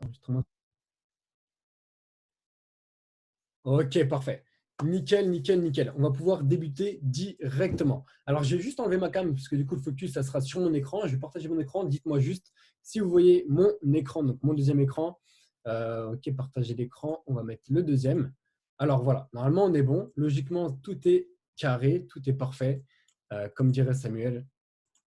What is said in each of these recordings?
Enregistrement. Ok, parfait. Nickel, nickel, nickel. On va pouvoir débuter directement. Alors, j'ai juste enlevé ma cam, puisque du coup, le focus, ça sera sur mon écran. Je vais partager mon écran. Dites-moi juste si vous voyez mon écran, donc mon deuxième écran. Ok, partager l'écran. On va mettre le deuxième. Alors, voilà. Normalement, on est bon. Logiquement, tout est carré, tout est parfait. Comme dirait Samuel.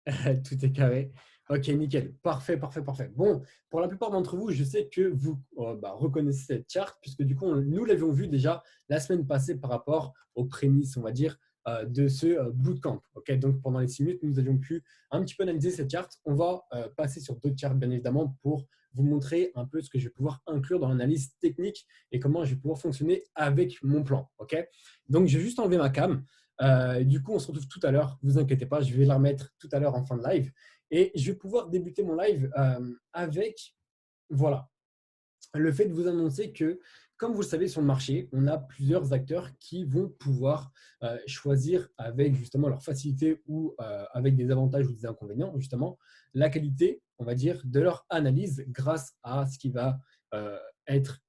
Tout est carré. Ok, nickel. Parfait, parfait, parfait. Bon, pour la plupart d'entre vous, je sais que vous reconnaissez cette charte, puisque du coup, nous l'avions vu déjà la semaine passée par rapport aux prémices, on va dire, de ce bootcamp. Ok, donc, pendant les 6 minutes, nous avions pu un petit peu analyser cette charte. On va passer sur d'autres chartes, bien évidemment, pour vous montrer un peu ce que je vais pouvoir inclure dans l'analyse technique et comment je vais pouvoir fonctionner avec mon plan. Ok, donc, je vais juste enlever ma cam. Du coup, on se retrouve tout à l'heure. Ne vous inquiétez pas, je vais la remettre tout à l'heure en fin de live. Et je vais pouvoir débuter mon live avec voilà, le fait de vous annoncer que, comme vous le savez, sur le marché, on a plusieurs acteurs qui vont pouvoir choisir avec justement leur facilité ou avec des avantages ou des inconvénients, justement, la qualité, on va dire, de leur analyse grâce à ce qui va être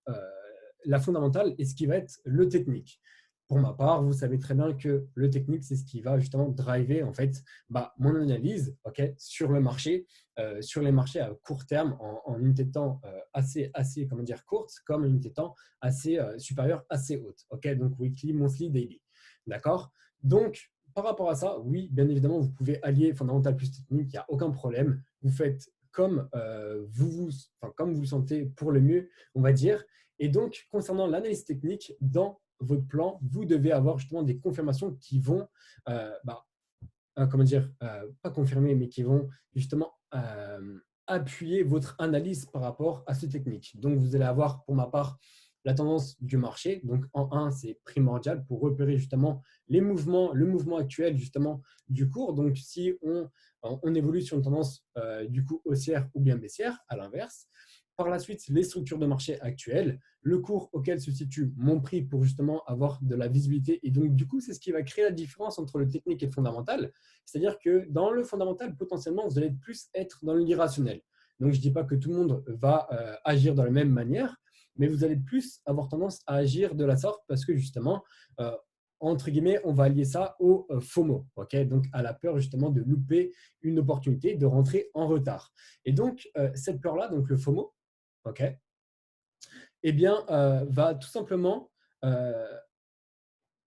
la fondamentale et ce qui va être le technique. Pour ma part, vous savez très bien que le technique, c'est ce qui va justement driver en fait mon analyse sur le marché, sur les marchés à court terme, en unité de temps assez comment dire, courte, comme une unité de temps assez supérieure, assez haute. Donc, weekly, monthly, daily. D'accord. Donc, par rapport à ça, oui, bien évidemment, vous pouvez allier fondamental plus technique, il n'y a aucun problème. Vous faites comme, comme vous le sentez pour le mieux, on va dire. Et donc, concernant l'analyse technique, dans votre plan, vous devez avoir justement des confirmations qui vont, comment dire, pas confirmer, mais qui vont justement appuyer votre analyse par rapport à ce technique. Donc, vous allez avoir, pour ma part, la tendance du marché. Donc, en 1, c'est primordial pour repérer justement les mouvements, le mouvement actuel justement du cours. Donc, si on évolue sur une tendance du coup haussière ou bien baissière, à l'inverse. Par la suite, les structures de marché actuelles, le cours auquel se situe mon prix pour justement avoir de la visibilité. Et donc, du coup, c'est ce qui va créer la différence entre le technique et le fondamental. C'est-à-dire que dans le fondamental, potentiellement, vous allez plus être dans l'irrationnel. Donc, je ne dis pas que tout le monde va agir de la même manière, mais vous allez plus avoir tendance à agir de la sorte parce que justement, entre guillemets, on va lier ça au FOMO, donc à la peur justement de louper une opportunité, de rentrer en retard. Et donc, cette peur-là, donc le FOMO, eh bien, va tout simplement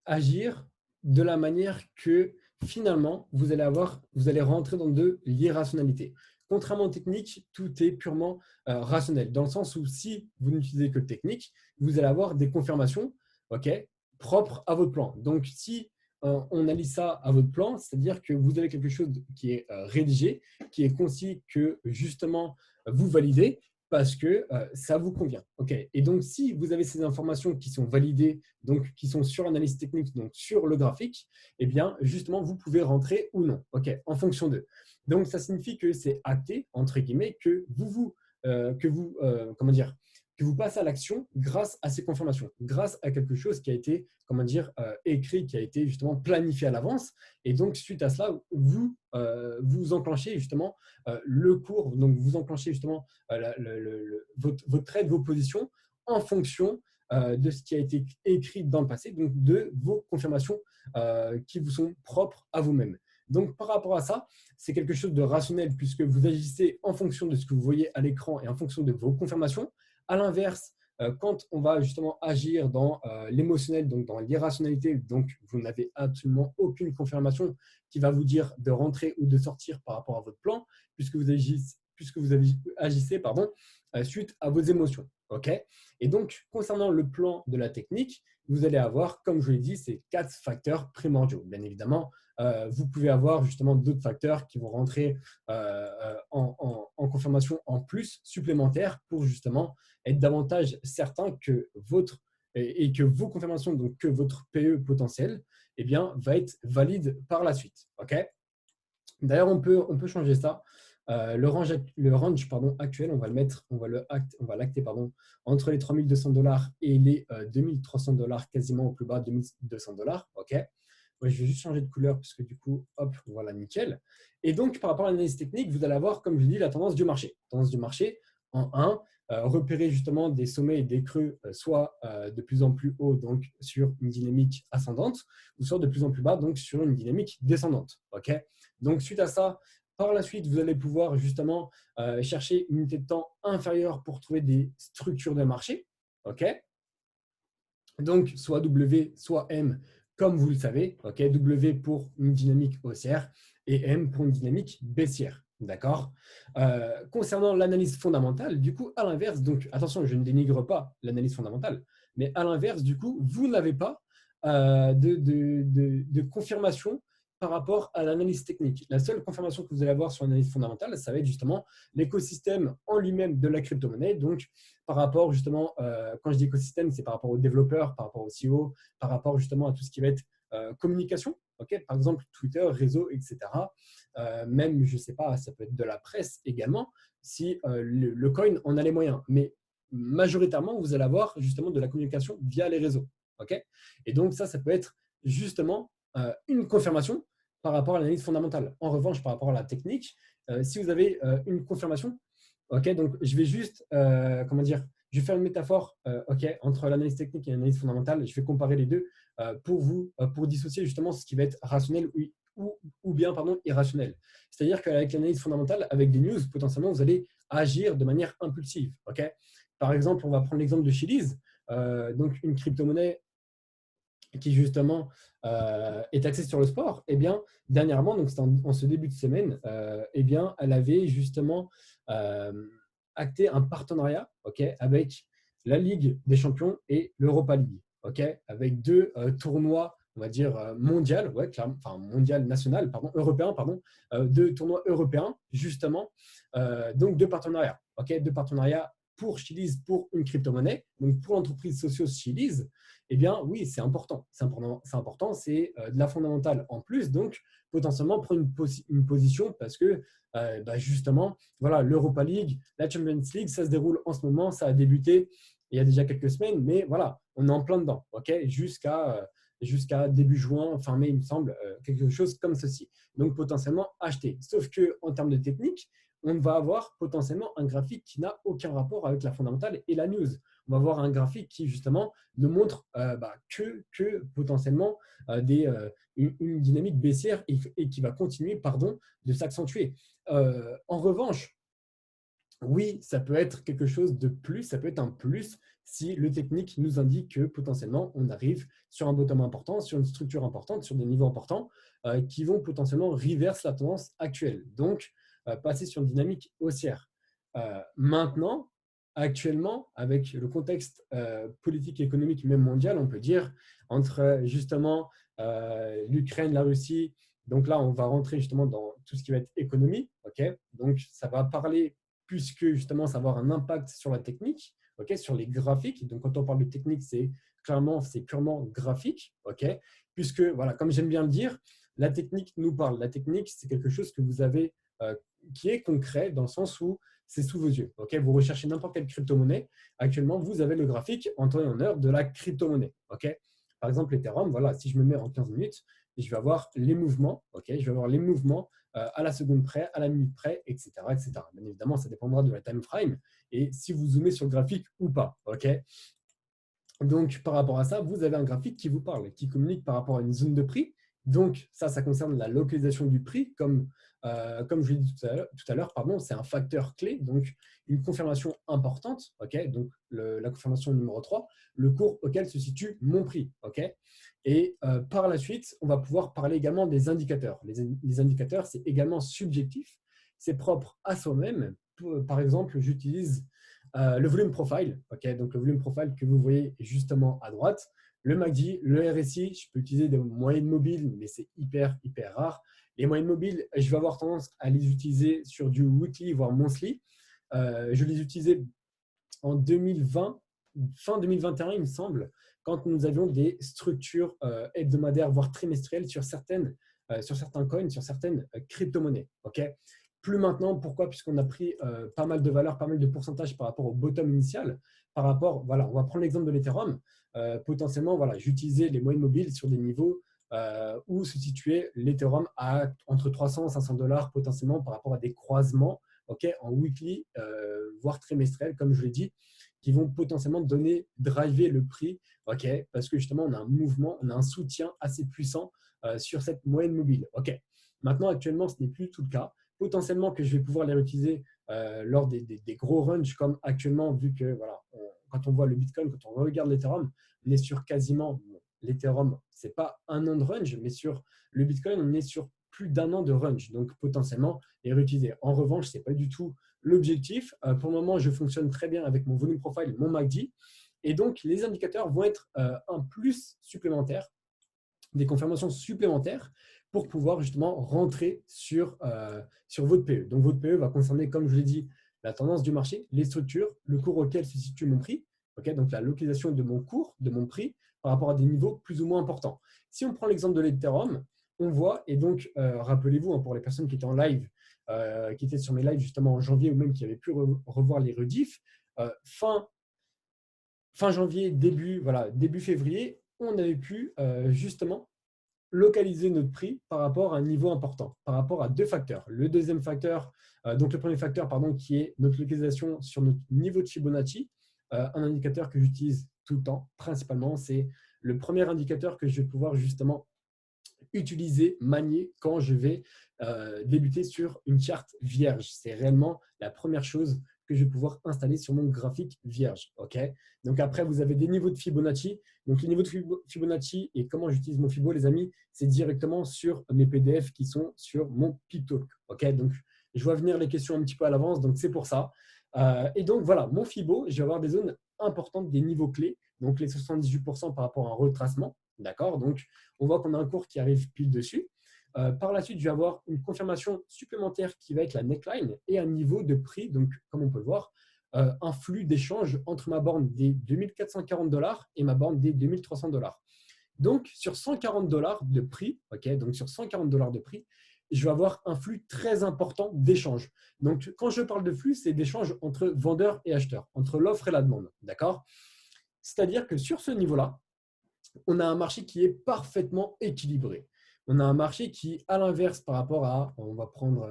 agir de la manière que finalement, vous allez rentrer dans de l'irrationalité. Contrairement aux techniques, tout est purement rationnel, dans le sens où si vous n'utilisez que technique, vous allez avoir des confirmations propres à votre plan. Donc, si on allie ça à votre plan, c'est-à-dire que vous avez quelque chose qui est rédigé, qui est concis, que justement vous validez, parce que ça vous convient. Et donc, si vous avez ces informations qui sont validées, donc qui sont sur l'analyse technique, donc sur le graphique, eh bien, justement, vous pouvez rentrer ou non, en fonction d'eux. Donc, ça signifie que c'est acté, entre guillemets, que comment dire, que vous passez à l'action grâce à ces confirmations, grâce à quelque chose qui a été, comment dire, écrit, qui a été justement planifié à l'avance. Et donc, suite à cela, vous enclenchez justement le cours, donc vous enclenchez justement votre trade, vos positions en fonction de ce qui a été écrit dans le passé, donc de vos confirmations qui vous sont propres à vous-même. Donc, par rapport à ça, c'est quelque chose de rationnel puisque vous agissez en fonction de ce que vous voyez à l'écran et en fonction de vos confirmations. À l'inverse, quand on va justement agir dans l'émotionnel, donc dans l'irrationalité, donc vous n'avez absolument aucune confirmation qui va vous dire de rentrer ou de sortir par rapport à votre plan, puisque vous agissez suite à vos émotions. Et donc, concernant le plan de la technique, vous allez avoir, comme je vous l'ai dit, ces 4 facteurs primordiaux. Bien évidemment, vous pouvez avoir justement d'autres facteurs qui vont rentrer en confirmation en plus supplémentaire pour justement être davantage certain que et que vos confirmations, donc que votre PE potentiel, eh bien, va être valide par la suite. D'ailleurs, on peut changer ça. Le range actuel, on va l'acter entre les 3200 $ et les 2300 $ quasiment au plus bas, 2200 $. Ouais, je vais juste changer de couleur parce que du coup, hop, voilà, nickel. Et donc, par rapport à l'analyse technique, vous allez avoir, comme je dis, la tendance du marché. Tendance du marché en 1, repérer justement des sommets et des creux, soit de plus en plus haut, donc sur une dynamique ascendante, ou soit de plus en plus bas, donc sur une dynamique descendante. Okay, donc, suite à ça, par la suite, vous allez pouvoir justement chercher une unité de temps inférieure pour trouver des structures de marché. Okay, donc, soit W, soit M, comme vous le savez. Okay, W pour une dynamique haussière et M pour une dynamique baissière. D'accord. Concernant l'analyse fondamentale, du coup, à l'inverse, donc attention, je ne dénigre pas l'analyse fondamentale, mais à l'inverse, du coup, vous n'avez pas de confirmation par rapport à l'analyse technique. La seule confirmation que vous allez avoir sur l'analyse fondamentale, ça va être justement l'écosystème en lui-même de la crypto-monnaie. Donc, par rapport justement, quand je dis écosystème, c'est par rapport aux développeurs, par rapport aux CEO, par rapport justement à tout ce qui va être communication. Okay, par exemple, Twitter, réseau, etc. Même, je ne sais pas, ça peut être de la presse également, si le coin en a les moyens. Mais majoritairement, vous allez avoir justement de la communication via les réseaux. Okay, et donc, ça peut être justement une confirmation par rapport à l'analyse fondamentale. En revanche, par rapport à la technique, si vous avez une confirmation, ok, donc je vais juste, comment dire, je vais faire une métaphore entre l'analyse technique et l'analyse fondamentale. Je vais comparer les deux pour dissocier justement ce qui va être rationnel ou bien irrationnel. C'est-à-dire qu'avec l'analyse fondamentale, avec des news, potentiellement, vous allez agir de manière impulsive. Okay, par exemple, on va prendre l'exemple de Chiliz, donc une crypto-monnaie qui justement est axée sur le sport. Eh bien, dernièrement, donc c'était en ce début de semaine, eh bien, elle avait justement acté un partenariat, avec la Ligue des Champions et l'Europa League, avec deux tournois, on va dire mondial, clairement, enfin mondial, national, pardon, européen, pardon, deux tournois européens justement, donc deux partenariats, deux partenariats pour Chiliz, pour une crypto-monnaie, donc pour l'entreprise Socios Chiliz. Eh bien, oui, c'est important. C'est important, c'est de la fondamentale en plus. Donc, potentiellement, prendre une position parce que, justement, voilà, l'Europa League, la Champions League, ça se déroule en ce moment. Ça a débuté il y a déjà quelques semaines, mais voilà, on est en plein dedans, jusqu'à début juin, fin mai, il me semble, quelque chose comme ceci. Donc, potentiellement, acheter. Sauf qu'en termes de technique, on va avoir potentiellement un graphique qui n'a aucun rapport avec la fondamentale et la news. On va avoir un graphique qui, justement, ne montre que potentiellement une dynamique baissière et qui va continuer de s'accentuer. En revanche, oui, ça peut être quelque chose de plus, ça peut être un plus si le technique nous indique que potentiellement on arrive sur un bottom important, sur une structure importante, sur des niveaux importants qui vont potentiellement reverse la tendance actuelle. Donc, passer sur une dynamique haussière. Maintenant, actuellement, avec le contexte politique et économique même mondial, on peut dire, entre justement l'Ukraine, la Russie, donc là, on va rentrer justement dans tout ce qui va être économie. Donc, ça va parler puisque justement, ça va avoir un impact sur la technique, sur les graphiques. Donc, quand on parle de technique, c'est purement graphique, puisque, voilà, comme j'aime bien le dire, la technique nous parle. La technique, c'est quelque chose que vous avez qui est concret dans le sens où c'est sous vos yeux. Vous recherchez n'importe quelle crypto-monnaie. Actuellement, vous avez le graphique en temps et en heure de la crypto-monnaie. Par exemple, Ethereum, voilà, si je me mets en 15 minutes, je vais avoir les mouvements, je vais avoir les mouvements à la seconde près, à la minute près, etc., etc. Bien évidemment, ça dépendra de la time frame et si vous zoomez sur le graphique ou pas. Donc, par rapport à ça, vous avez un graphique qui vous parle, qui communique par rapport à une zone de prix. Donc, ça concerne la localisation du prix, comme je l'ai dit tout à l'heure, c'est un facteur clé, donc une confirmation importante, donc la confirmation numéro 3, le cours auquel se situe mon prix. Et par la suite, on va pouvoir parler également des indicateurs. Les indicateurs, c'est également subjectif, c'est propre à soi-même. Par exemple, j'utilise le volume profile, donc le volume profile que vous voyez justement à droite. Le MACD, le RSI, je peux utiliser des moyennes mobiles, mais c'est hyper rare. Les moyennes mobiles, je vais avoir tendance à les utiliser sur du weekly, voire monthly. Je les utilisais en 2020, fin 2021, il me semble, quand nous avions des structures hebdomadaires, voire trimestrielles sur certains coins, sur certaines crypto-monnaies. Plus maintenant, pourquoi? Puisqu'on a pris pas mal de valeurs, pas mal de pourcentages par rapport au bottom initial. On va prendre l'exemple de l'Ethereum. Potentiellement, j'utilisais les moyennes mobiles sur des niveaux où se situait l'Ethereum entre 300 et 500 $ potentiellement par rapport à des croisements, okay, en weekly, voire trimestriel, comme je l'ai dit, qui vont potentiellement driver le prix, okay, parce que justement, on a un mouvement, on a un soutien assez puissant sur cette moyenne mobile. Okay. Maintenant, actuellement, ce n'est plus tout le cas. Potentiellement que je vais pouvoir les réutiliser lors des gros runs, comme actuellement, vu que voilà, quand on voit le Bitcoin, quand on regarde l'Ethereum, on est sur quasiment, bon, l'Ethereum, ce n'est pas un an de range, mais sur le Bitcoin, on est sur plus d'un an de range, donc potentiellement les réutiliser. En revanche, ce n'est pas du tout l'objectif. Pour le moment, je fonctionne très bien avec mon volume profile, mon MACD, et donc les indicateurs vont être un plus supplémentaire, des confirmations supplémentaires pour pouvoir justement rentrer sur votre PE. Donc votre PE va concerner, comme je l'ai dit, la tendance du marché, les structures, le cours auquel se situe mon prix, okay, donc la localisation de mon cours, de mon prix, par rapport à des niveaux plus ou moins importants. Si on prend l'exemple de l'Ethereum, on voit, et donc rappelez-vous, hein, pour les personnes qui étaient en live, qui étaient sur mes lives justement en janvier ou même qui avaient pu revoir les rediffs, fin janvier, début février, on avait pu justement localiser notre prix par rapport à un niveau important, par rapport à deux facteurs. Le deuxième facteur, donc le premier facteur, pardon, qui est notre localisation sur notre niveau de Fibonacci, un indicateur que j'utilise tout le temps, principalement, c'est le premier indicateur que je vais pouvoir justement utiliser, manier quand je vais débuter sur une charte vierge. C'est réellement la première chose que je vais pouvoir installer sur mon graphique vierge. Okay, donc après, vous avez des niveaux de Fibonacci. Donc, les niveaux de Fibonacci et comment j'utilise mon Fibo, les amis, c'est directement sur mes PDF qui sont sur mon PipTalk. Okay, donc, je vois venir les questions un petit peu à l'avance, donc c'est pour ça. Et donc, voilà, mon Fibo, je vais avoir des zones importantes, des niveaux clés, donc les 78% par rapport à un retracement. D'accord, donc on voit qu'on a un cours qui arrive pile dessus. Par la suite, je vais avoir une confirmation supplémentaire qui va être la neckline et un niveau de prix, donc comme on peut le voir, un flux d'échange entre ma borne des 2440 $ et ma borne des 2300 $. Donc, sur 140 $ de prix, okay, donc sur 140 $ de prix, je vais avoir un flux très important d'échange. Donc, quand je parle de flux, c'est d'échange entre vendeurs et acheteurs, entre l'offre et la demande. D'accord ? C'est-à-dire que sur ce niveau-là, on a un marché qui est parfaitement équilibré. On a un marché qui, à l'inverse, par rapport à, on va prendre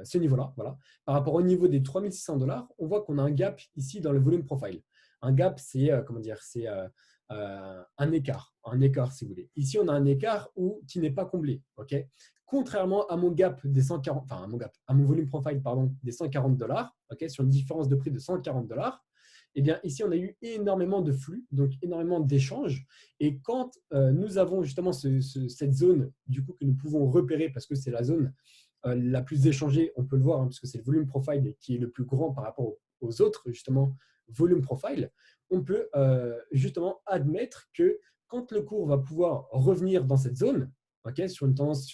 ce niveau-là, voilà, par rapport au niveau des 3600 $, on voit qu'on a un gap ici dans le volume profile. Un gap, c'est comment dire, c'est un écart si vous voulez. Ici, on a un écart qui n'est pas comblé. Okay, contrairement à mon gap des 140, enfin à mon volume profile pardon, des 140 $, okay, sur une différence de prix de 140 $. Eh bien, ici, on a eu énormément de flux, donc énormément d'échanges. Et quand nous avons justement cette zone du coup, que nous pouvons repérer, parce que c'est la zone la plus échangée, on peut le voir, hein, puisque c'est le volume profile qui est le plus grand par rapport aux autres, justement, volume profile, on peut justement admettre que quand le cours va pouvoir revenir dans cette zone, okay, sur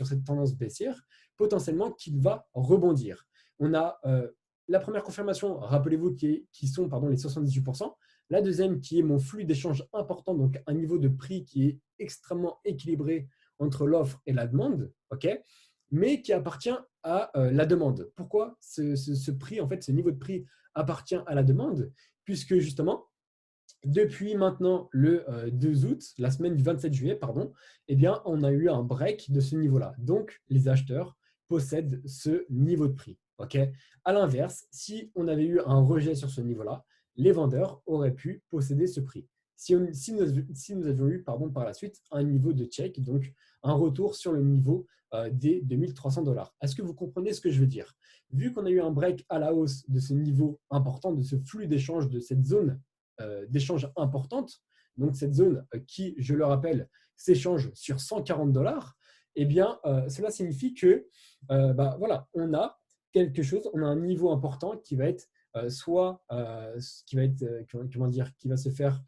cette tendance baissière, potentiellement qu'il va rebondir. On a la première confirmation, rappelez-vous, qui sont les 78%. La deuxième, qui est mon flux d'échange important, donc un niveau de prix qui est extrêmement équilibré entre l'offre et la demande, okay, mais qui appartient à la demande. Pourquoi ce prix, en fait, ce niveau de prix appartient à la demande? Puisque justement, depuis maintenant le 2 août, la semaine du 27 juillet, pardon, eh bien, on a eu un break de ce niveau-là. Donc, les acheteurs possèdent ce niveau de prix. Okay, à l'inverse, si on avait eu un rejet sur ce niveau-là, les vendeurs auraient pu posséder ce prix. Si nous avions eu par la suite un niveau de check, donc un retour sur le niveau des 2300 $. Est-ce que vous comprenez ce que je veux dire? Vu qu'on a eu un break à la hausse de ce niveau important, de ce flux d'échange, de cette zone d'échange importante, donc cette zone qui, je le rappelle, s'échange sur 140 $, eh bien, cela signifie que voilà, on a quelque chose, on a un niveau important qui va être qui va se faire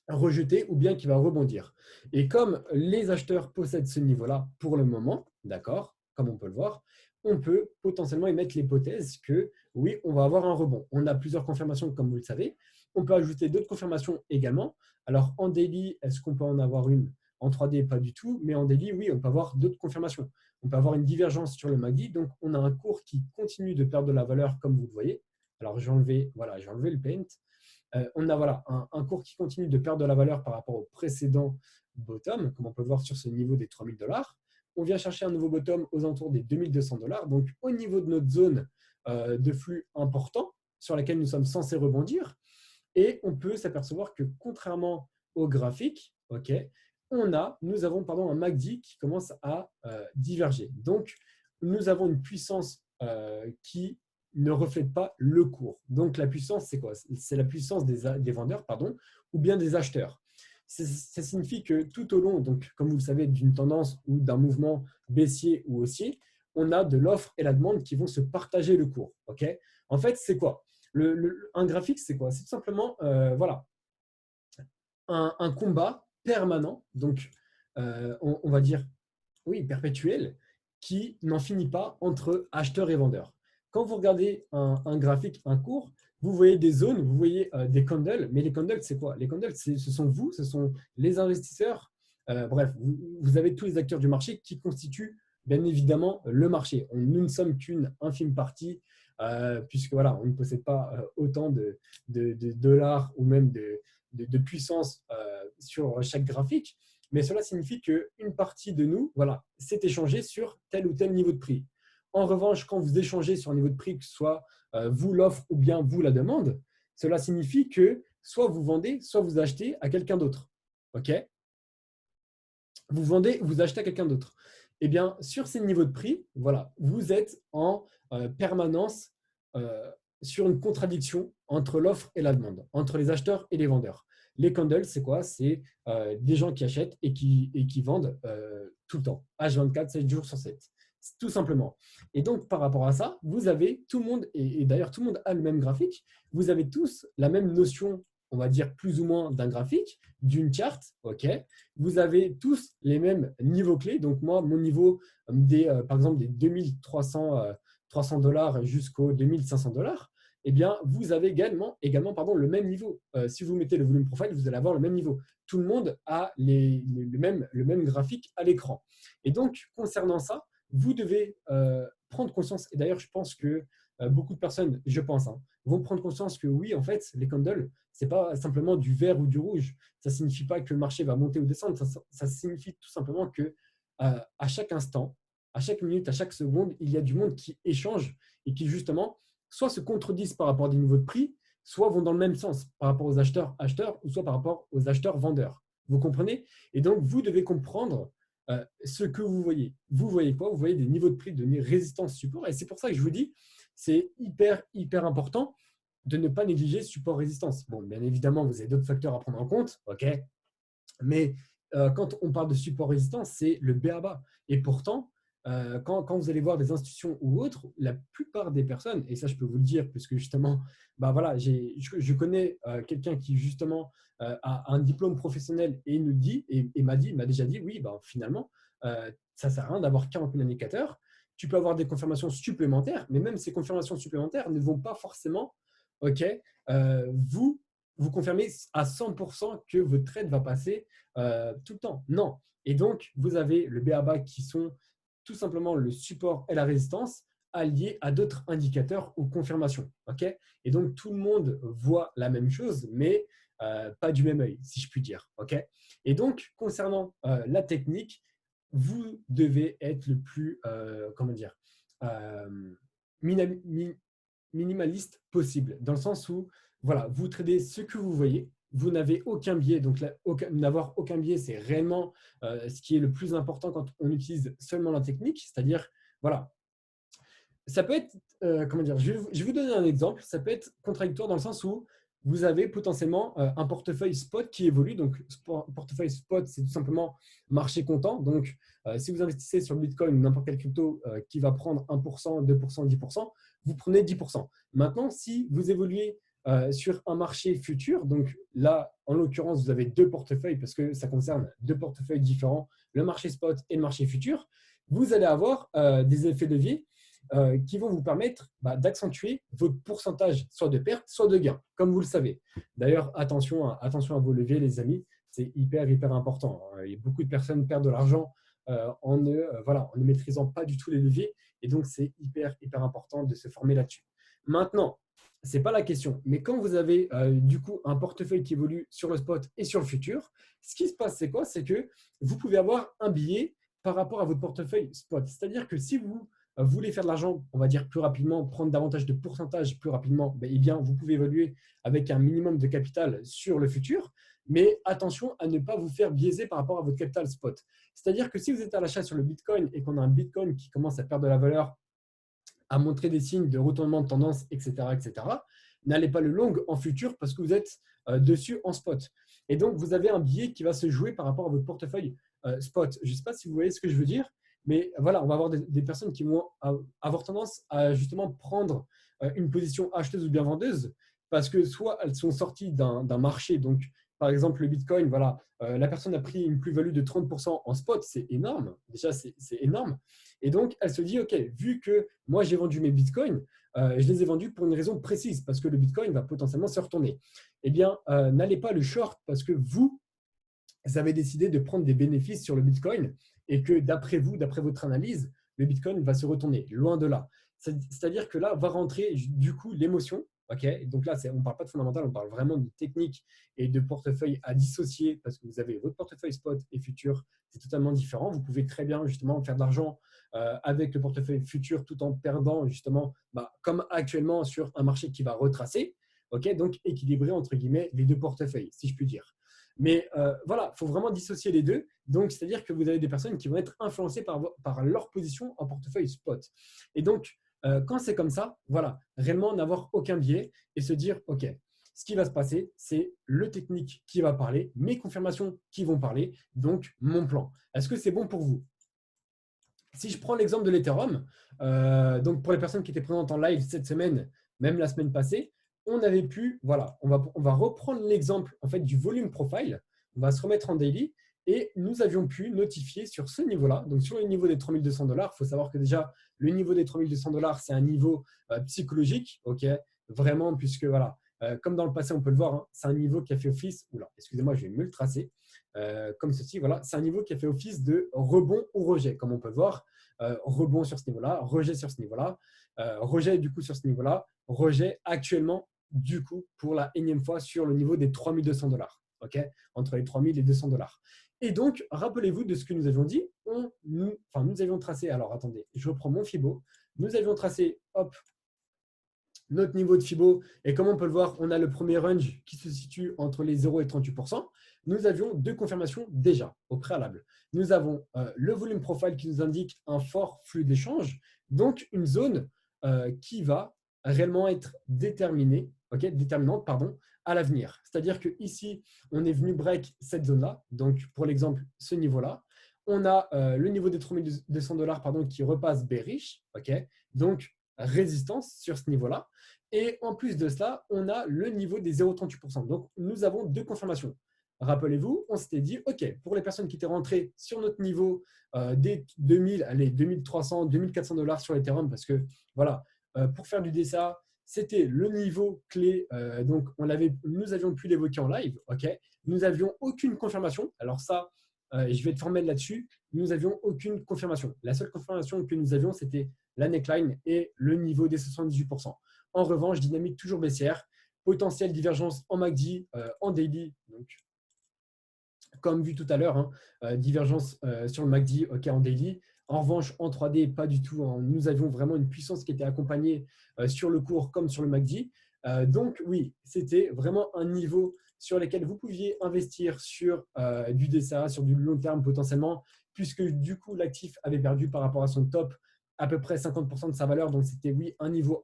rejeter ou bien qui va rebondir. Et comme les acheteurs possèdent ce niveau-là pour le moment, d'accord, comme on peut le voir, on peut potentiellement émettre l'hypothèse que oui, on va avoir un rebond. On a plusieurs confirmations, comme vous le savez. On peut ajouter d'autres confirmations également. Alors, en daily, est-ce qu'on peut en avoir une? En 3D, pas du tout, mais en daily, oui, on peut avoir d'autres confirmations. On peut avoir une divergence sur le MACD. Donc, on a un cours qui continue de perdre de la valeur, comme vous le voyez. Alors, j'ai enlevé le paint. On a un cours qui continue de perdre de la valeur par rapport au précédent bottom, comme on peut le voir sur ce niveau des 3000 $. On vient chercher un nouveau bottom aux alentours des 2200 $. Donc, au niveau de notre zone de flux importants sur lesquels nous sommes censés rebondir. Et on peut s'apercevoir que contrairement au graphique, nous avons un MACD qui commence à diverger. Donc, nous avons une puissance qui ne reflète pas le cours. Donc, la puissance, c'est quoi? C'est la puissance des vendeurs ou bien des acheteurs. Ça signifie que tout au long, donc, comme vous le savez, d'une tendance ou d'un mouvement baissier ou haussier, on a de l'offre et la demande qui vont se partager le cours. En fait, c'est quoi? Un graphique, c'est quoi? C'est tout simplement un combat permanent, donc on va dire oui, perpétuel, qui n'en finit pas entre acheteurs et vendeurs. Quand vous regardez un graphique, un cours, vous voyez des zones, vous voyez des candles, mais les candles, c'est quoi? Les candles, ce sont vous, ce sont les investisseurs, bref, vous avez tous les acteurs du marché qui constituent bien évidemment le marché. Nous ne sommes qu'une infime partie, puisque voilà, on ne possède pas autant de dollars ou même de puissance sur chaque graphique. Mais cela signifie qu'une partie de nous s'est échangée sur tel ou tel niveau de prix. En revanche, quand vous échangez sur un niveau de prix, que ce soit vous l'offre ou bien vous la demande, cela signifie que soit vous vendez, soit vous achetez à quelqu'un d'autre. Vous vendez, vous achetez à quelqu'un d'autre. Eh bien, sur ces niveaux de prix, vous êtes en permanence sur une contradiction entre l'offre et la demande, entre les acheteurs et les vendeurs. Les candles, c'est quoi? C'est des gens qui achètent et qui vendent tout le temps, H24, 7 jours sur 7, tout simplement. Et donc, par rapport à ça, vous avez tout le monde, et d'ailleurs tout le monde a le même graphique, vous avez tous la même notion, on va dire plus ou moins d'un graphique, d'une charte, vous avez tous les mêmes niveaux clés. Donc moi, mon niveau par exemple des 2300 $300 jusqu'aux 2500 $, eh bien, vous avez également le même niveau. Si vous mettez le volume profile, vous allez avoir le même niveau. Tout le monde a le même graphique à l'écran. Et donc, concernant ça, vous devez prendre conscience. Et d'ailleurs, je pense que beaucoup de personnes, vont prendre conscience que oui, en fait, les candles, ce n'est pas simplement du vert ou du rouge. Ça ne signifie pas que le marché va monter ou descendre. Ça signifie tout simplement que à chaque instant, à chaque minute, à chaque seconde, il y a du monde qui échange et qui justement soit se contredisent par rapport à des niveaux de prix, soit vont dans le même sens par rapport aux acheteurs ou soit par rapport aux acheteurs vendeurs. Vous comprenez? Et donc, vous devez comprendre ce que vous voyez. Vous voyez quoi? Vous voyez des niveaux de prix, de résistance, support. Et c'est pour ça que je vous dis, c'est hyper important de ne pas négliger support-résistance. Bon, bien évidemment, vous avez d'autres facteurs à prendre en compte, mais quand on parle de support-résistance, c'est le b.a.-ba. Et pourtant, quand vous allez voir des institutions ou autres, la plupart des personnes, et ça je peux vous le dire, puisque justement, je connais quelqu'un qui justement a un diplôme professionnel et nous dit, et m'a déjà dit, oui, finalement, ça ne sert à rien d'avoir 40 000 indicateurs. Tu peux avoir des confirmations supplémentaires, mais même ces confirmations supplémentaires ne vont pas forcément vous confirmer à 100% que votre trade va passer tout le temps. Non. Et donc, vous avez le b.a.-ba qui sont tout simplement le support et la résistance alliés à d'autres indicateurs ou confirmations. Et donc, tout le monde voit la même chose, mais pas du même œil, si je puis dire. Et donc, concernant la technique, vous devez être le plus, minimaliste possible, dans le sens où vous tradez ce que vous voyez, vous n'avez aucun biais. Donc, n'avoir aucun biais, c'est réellement ce qui est le plus important quand on utilise seulement la technique. C'est-à-dire, ça peut être, je vais vous donner un exemple. Ça peut être contradictoire dans le sens où vous avez potentiellement un portefeuille spot qui évolue. Donc, portefeuille spot, c'est tout simplement marché comptant. Donc, si vous investissez sur le Bitcoin ou n'importe quelle crypto qui va prendre 1%, 2%, 10%, vous prenez 10%. Maintenant, si vous évoluez sur un marché futur, donc là, en l'occurrence, vous avez deux portefeuilles parce que ça concerne deux portefeuilles différents, le marché spot et le marché futur, vous allez avoir des effets de levier qui vont vous permettre d'accentuer votre pourcentage soit de perte, soit de gain, comme vous le savez. D'ailleurs, attention à vos leviers, les amis, c'est hyper important. Et beaucoup de personnes perdent de l'argent en ne maîtrisant pas du tout les leviers. Et donc, c'est hyper important de se former là-dessus. Maintenant, ce n'est pas la question. Mais quand vous avez du coup un portefeuille qui évolue sur le spot et sur le futur, ce qui se passe, c'est quoi? C'est que vous pouvez avoir un billet par rapport à votre portefeuille spot. C'est-à-dire que si vous voulez faire de l'argent, on va dire plus rapidement, prendre davantage de pourcentage plus rapidement, eh bien, vous pouvez évoluer avec un minimum de capital sur le futur. Mais attention à ne pas vous faire biaiser par rapport à votre capital spot. C'est-à-dire que si vous êtes à l'achat sur le Bitcoin et qu'on a un Bitcoin qui commence à perdre de la valeur, à montrer des signes de retournement de tendance, etc., n'allez pas le long en futur parce que vous êtes dessus en spot. Et donc, vous avez un biais qui va se jouer par rapport à votre portefeuille spot. Je ne sais pas si vous voyez ce que je veux dire, mais voilà, on va avoir des personnes qui vont avoir tendance à justement prendre une position acheteuse ou bien vendeuse parce que soit elles sont sorties d'un marché, donc par exemple le Bitcoin, voilà, la personne a pris une plus-value de 30% en spot, c'est énorme, déjà c'est énorme. Et donc, elle se dit, OK, vu que moi, j'ai vendu mes bitcoins, je les ai vendus pour une raison précise, parce que le bitcoin va potentiellement se retourner. Eh bien, n'allez pas le short parce que vous avez décidé de prendre des bénéfices sur le bitcoin et que d'après vous, d'après votre analyse, le bitcoin va se retourner. Loin de là. C'est-à-dire que là, va rentrer du coup l'émotion. Okay, donc là, on ne parle pas de fondamental, on parle vraiment de technique et de portefeuille à dissocier parce que vous avez votre portefeuille spot et futur, c'est totalement différent. Vous pouvez très bien justement faire de l'argent avec le portefeuille futur tout en perdant justement, comme actuellement sur un marché qui va retracer. Okay, donc équilibrer entre guillemets les deux portefeuilles, si je puis dire. Mais voilà, il faut vraiment dissocier les deux. Donc, c'est-à-dire que vous avez des personnes qui vont être influencées par leur position en portefeuille spot. Et donc, quand c'est comme ça, voilà, réellement n'avoir aucun biais et se dire, OK, ce qui va se passer, c'est le technique qui va parler, mes confirmations qui vont parler, donc mon plan. Est-ce que c'est bon pour vous? Si je prends l'exemple de l'Ethereum, donc pour les personnes qui étaient présentes en live cette semaine, même la semaine passée, on avait pu, voilà, on va reprendre l'exemple en fait du volume profile, on va se remettre en daily et nous avions pu notifier sur ce niveau-là, donc sur le niveau des 3200 $, il faut savoir que déjà le niveau des 3200 $, c'est un niveau psychologique, ok, vraiment, puisque voilà, comme dans le passé, on peut le voir, hein, c'est un niveau qui a fait office, oula, excusez-moi, je vais me le tracer, comme ceci, voilà, c'est un niveau qui a fait office de rebond ou rejet, comme on peut le voir, rebond sur ce niveau-là, rejet sur ce niveau-là, rejet du coup sur ce niveau-là, rejet actuellement du coup pour la énième fois sur le niveau des 3200 $, ok, entre les 3000 et 200 $. Et donc, rappelez-vous de ce que nous avions dit, nous avions tracé, alors attendez, je reprends mon Fibo, nous avions tracé, hop, notre niveau de Fibo, et comme on peut le voir, on a le premier range qui se situe entre les 0 et 38%. Nous avions deux confirmations déjà au préalable. Nous avons le volume profile qui nous indique un fort flux d'échange, donc une zone qui va réellement être déterminante à l'avenir. C'est-à-dire qu'ici, on est venu break cette zone-là, donc pour l'exemple, ce niveau-là. On a le niveau des 3200 $, qui repasse bearish, donc résistance sur ce niveau-là. Et en plus de cela, on a le niveau des 0,38%. Donc, nous avons deux confirmations. Rappelez-vous, on s'était dit, OK, pour les personnes qui étaient rentrées sur notre niveau des 2000, allez, 2300, 2400 $ sur l'Ethereum, parce que voilà, pour faire du DCA, c'était le niveau clé. Donc, nous avions pu l'évoquer en live. OK, nous n'avions aucune confirmation. Alors ça, je vais être formel là-dessus. Nous n'avions aucune confirmation. La seule confirmation que nous avions, c'était la neckline et le niveau des 78%. En revanche, dynamique toujours baissière, potentielle divergence en MACD, en daily, donc comme vu tout à l'heure, hein, divergence sur le MACD, ok, en daily. En revanche, en 3D, pas du tout. Hein. Nous avions vraiment une puissance qui était accompagnée sur le cours comme sur le MACD. Donc oui, c'était vraiment un niveau sur lequel vous pouviez investir sur du DCA, sur du long terme potentiellement, puisque du coup, l'actif avait perdu par rapport à son top à peu près 50% de sa valeur. Donc, c'était oui un niveau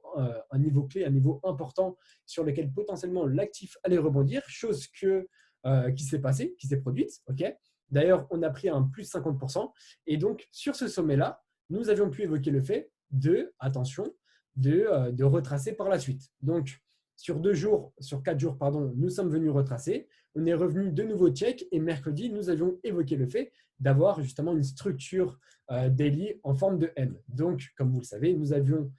clé, un niveau important sur lequel potentiellement l'actif allait rebondir, chose qui s'est passée, qui s'est produite. Okay. D'ailleurs, on a pris un plus 50%. Et donc, sur ce sommet-là, nous avions pu évoquer le fait attention, de retracer par la suite. Donc, sur 4 jours, pardon, nous sommes venus retracer. On est revenu de nouveau check et mercredi, nous avions évoqué le fait d'avoir justement une structure daily en forme de M. Donc, comme vous le savez, nous avions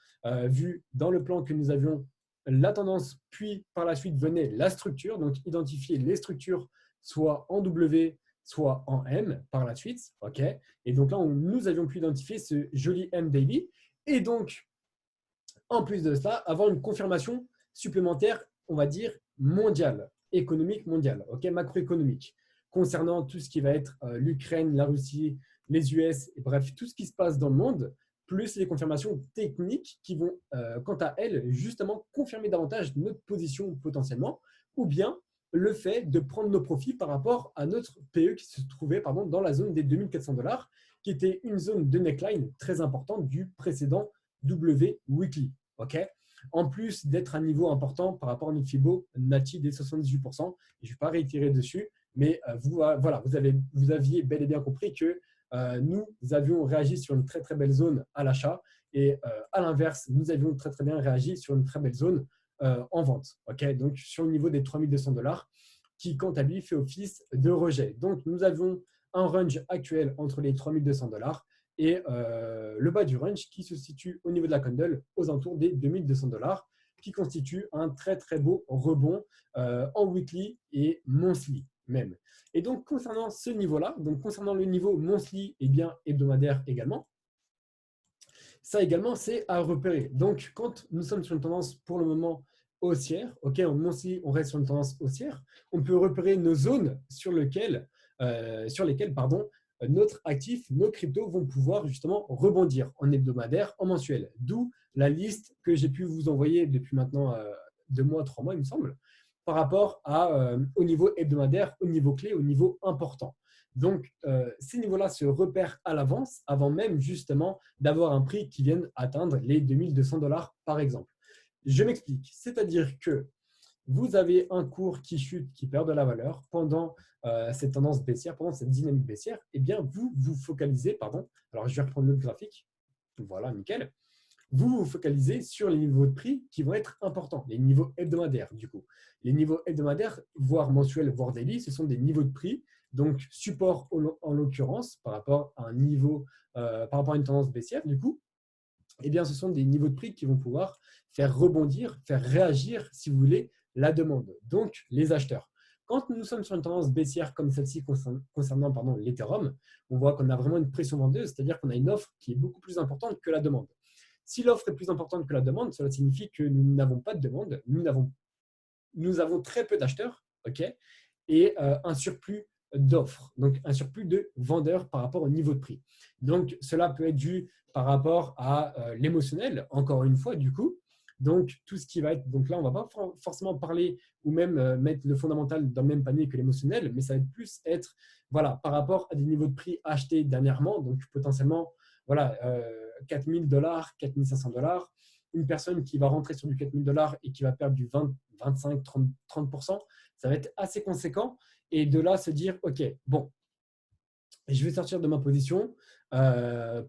vu dans le plan que nous avions la tendance, puis par la suite venait la structure, donc identifier les structures soit en W, soit en M par la suite. Okay. Et donc là, nous avions pu identifier ce joli M daily. Et donc, en plus de cela, avoir une confirmation supplémentaire, on va dire, mondiale, économique mondiale, okay, macroéconomique, concernant tout ce qui va être l'Ukraine, la Russie, les US, et bref, tout ce qui se passe dans le monde plus les confirmations techniques qui vont, quant à elles, justement confirmer davantage notre position potentiellement, ou bien le fait de prendre nos profits par rapport à notre PE qui se trouvait dans la zone des 2400 $, qui était une zone de neckline très importante du précédent W Weekly. Okay, en plus d'être un niveau important par rapport à notre Fibo Nati des 78%. Je ne vais pas réitérer dessus, mais vous aviez bel et bien compris que nous avions réagi sur une très très belle zone à l'achat et à l'inverse, nous avions très très bien réagi sur une très belle zone en vente. Okay, donc sur le niveau des 3200 $ qui, quant à lui, fait office de rejet. Donc, nous avons un range actuel entre les 3200 $ et le bas du range qui se situe au niveau de la candle aux alentours des 2200 $, qui constitue un très très beau rebond en weekly et monthly même. Et donc concernant ce niveau-là, donc concernant le niveau monthly et bien hebdomadaire également, ça également c'est à repérer. Donc quand nous sommes sur une tendance pour le moment haussière, ok, en monthly on reste sur une tendance haussière, on peut repérer nos zones sur lesquelles notre actif, nos cryptos vont pouvoir justement rebondir en hebdomadaire, en mensuel. D'où la liste que j'ai pu vous envoyer depuis maintenant 2 mois, 3 mois, il me semble, par rapport au niveau hebdomadaire, au niveau clé, au niveau important. Donc, ces niveaux-là se repèrent à l'avance, avant même justement d'avoir un prix qui vienne atteindre les 2200 $ par exemple. Je m'explique, c'est-à-dire que vous avez un cours qui chute, qui perd de la valeur pendant cette tendance baissière, pendant cette dynamique baissière, eh bien, vous vous focalisez, alors je vais reprendre le graphique, voilà, nickel, vous vous focalisez sur les niveaux de prix qui vont être importants, les niveaux hebdomadaires du coup. Les niveaux hebdomadaires, voire mensuels, voire daily, ce sont des niveaux de prix, donc support en l'occurrence par rapport à un niveau, par rapport à une tendance baissière du coup, eh bien, ce sont des niveaux de prix qui vont pouvoir faire rebondir, faire réagir, si vous voulez, la demande, donc les acheteurs. Quand nous sommes sur une tendance baissière comme celle-ci concernant l'Ethereum, on voit qu'on a vraiment une pression vendeuse, c'est-à-dire qu'on a une offre qui est beaucoup plus importante que la demande. Si l'offre est plus importante que la demande, cela signifie que nous n'avons pas de demande, nous avons très peu d'acheteurs, okay, et un surplus d'offres, donc un surplus de vendeurs par rapport au niveau de prix. Donc, cela peut être dû par rapport à l'émotionnel, encore une fois, du coup. Donc, tout ce qui va être… Donc là, on ne va pas forcément parler ou même mettre le fondamental dans le même panier que l'émotionnel, mais ça va plus être par rapport à des niveaux de prix achetés dernièrement, donc potentiellement 4 000 $, 4 500 $. Une personne qui va rentrer sur du 4 000 $ et qui va perdre du 20, 25, 30%, ça va être assez conséquent. Et de là, se dire, OK, bon, je vais sortir de ma position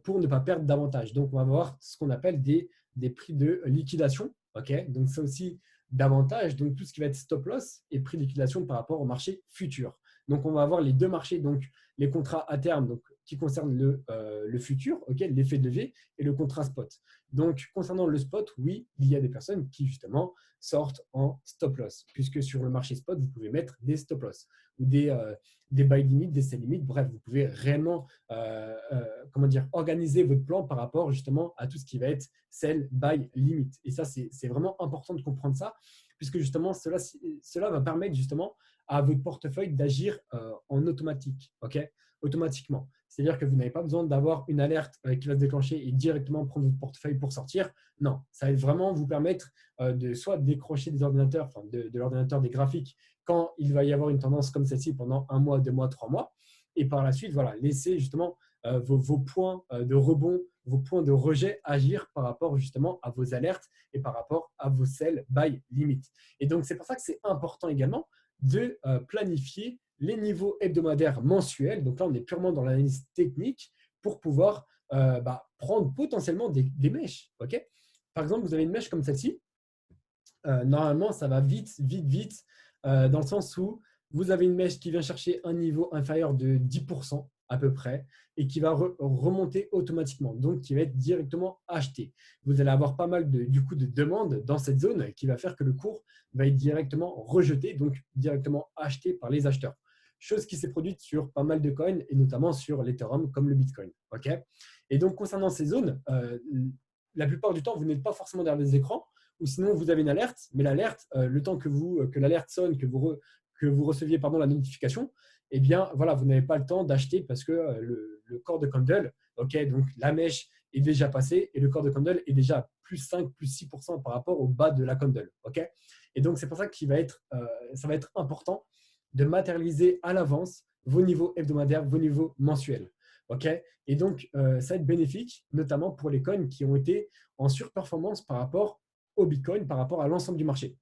pour ne pas perdre davantage. Donc, on va avoir ce qu'on appelle des prix de liquidation. Okay, donc, c'est aussi davantage. Donc, tout ce qui va être stop loss et prix de liquidation par rapport au marché futur. Donc, on va avoir les deux marchés, donc les contrats à terme donc, qui concernent le futur, okay, l'effet de levier, et le contrat spot. Donc, concernant le spot, oui, il y a des personnes qui, justement, sortent en stop loss, puisque sur le marché spot, vous pouvez mettre des stop loss ou des buy limits, des sell limits. Bref, vous pouvez réellement organiser votre plan par rapport justement à tout ce qui va être sell, buy, limit. Et ça, c'est vraiment important de comprendre ça, puisque justement, cela va permettre justement à votre portefeuille d'agir en automatique, automatiquement. C'est-à-dire que vous n'avez pas besoin d'avoir une alerte qui va se déclencher et directement prendre votre portefeuille pour sortir. Non, ça va vraiment vous permettre de soit décrocher des ordinateurs, de l'ordinateur des graphiques quand il va y avoir une tendance comme celle-ci pendant 1 mois, 2 mois, 3 mois. Et par la suite, laisser justement vos points de rebond, vos points de rejet agir par rapport justement à vos alertes et par rapport à vos sell, buy, limit. Et donc, c'est pour ça que c'est important également de planifier les niveaux hebdomadaires mensuels. Donc là, on est purement dans l'analyse technique pour pouvoir prendre potentiellement des mèches. Okay, par exemple, vous avez une mèche comme celle-ci. Normalement, ça va vite, dans le sens où vous avez une mèche qui vient chercher un niveau inférieur de 10% à peu près et qui va remonter automatiquement, donc qui va être directement acheté. Vous allez avoir pas mal de demandes dans cette zone qui va faire que le cours va être directement rejeté, donc directement acheté par les acheteurs. Chose qui s'est produite sur pas mal de coins et notamment sur l'Ethereum comme le Bitcoin. Okay, et donc, concernant ces zones, la plupart du temps, vous n'êtes pas forcément derrière les écrans, ou sinon vous avez une alerte, mais l'alerte, le temps que l'alerte sonne, que vous receviez la notification, eh bien, vous n'avez pas le temps d'acheter parce que le corps de candle, donc la mèche est déjà passé et le corps de candle est déjà à plus 5, plus 6% par rapport au bas de la candle. Okay, et donc, c'est pour ça qu'il va être, ça va être important de matérialiser à l'avance vos niveaux hebdomadaires, vos niveaux mensuels. Okay, et donc, ça va être bénéfique, notamment pour les coins qui ont été en surperformance par rapport au Bitcoin, par rapport à l'ensemble du marché.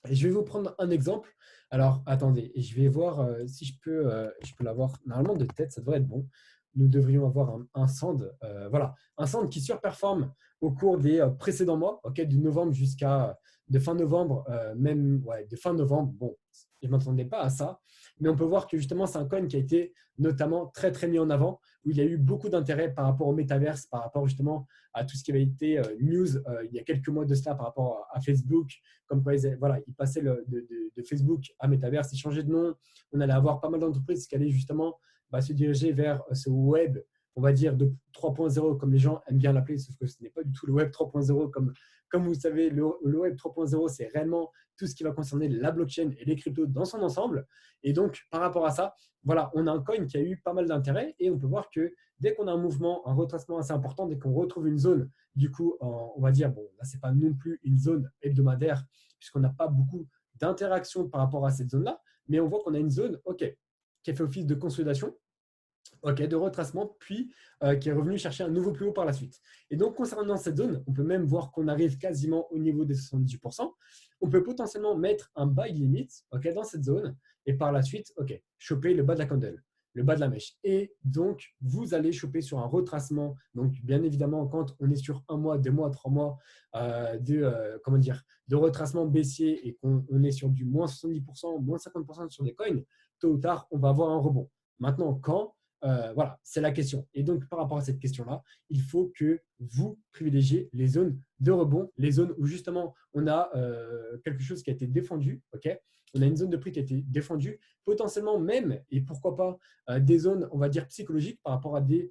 Et je vais vous prendre un exemple. Alors, attendez, et je vais voir si je peux l'avoir. Normalement, de tête, ça devrait être bon. Nous devrions avoir un sand, voilà, un sand qui surperforme au cours des précédents mois, okay, de novembre jusqu'à de fin novembre, même ouais, de fin novembre. Bon, je ne m'attendais pas à ça, mais on peut voir que justement, c'est un coin qui a été notamment très, très mis en avant, où il y a eu beaucoup d'intérêt par rapport au métaverse, par rapport justement à tout ce qui avait été news il y a quelques mois de cela par rapport à Facebook, comme quoi voilà, ils passaient de Facebook à Metaverse, ils changeaient de nom. On allait avoir pas mal d'entreprises qui allaient justement se diriger vers ce web, on va dire, de 3.0, comme les gens aiment bien l'appeler, sauf que ce n'est pas du tout le web 3.0. Comme vous savez, le web 3.0, c'est réellement tout ce qui va concerner la blockchain et les cryptos dans son ensemble. Et donc, par rapport à ça, voilà, on a un coin qui a eu pas mal d'intérêt et on peut voir que dès qu'on a un mouvement, un retracement assez important, dès qu'on retrouve une zone, du coup, on va dire, bon, là, ce n'est pas non plus une zone hebdomadaire, puisqu'on n'a pas beaucoup d'interaction par rapport à cette zone-là, mais on voit qu'on a une zone, OK, qui a fait office de consolidation, OK, de retracement, puis qui est revenu chercher un nouveau plus haut par la suite. Et donc, concernant cette zone, on peut même voir qu'on arrive quasiment au niveau des 78%. On peut potentiellement mettre un buy limit, OK, dans cette zone, et par la suite, OK, choper le bas de la candle, le bas de la mèche. Et donc, vous allez choper sur un retracement. Donc, bien évidemment, quand on est sur 1 mois, 2 mois, 3 mois de retracement baissier et qu'on est sur du moins 70%, moins 50% sur des coins, tôt ou tard, on va avoir un rebond. Maintenant, quand voilà, c'est la question. Et donc, par rapport à cette question-là, il faut que vous privilégiez les zones de rebond, les zones où justement on a quelque chose qui a été défendu. Okay, on a une zone de prix qui a été défendue, potentiellement même, et pourquoi pas, des zones, on va dire, psychologiques par rapport à des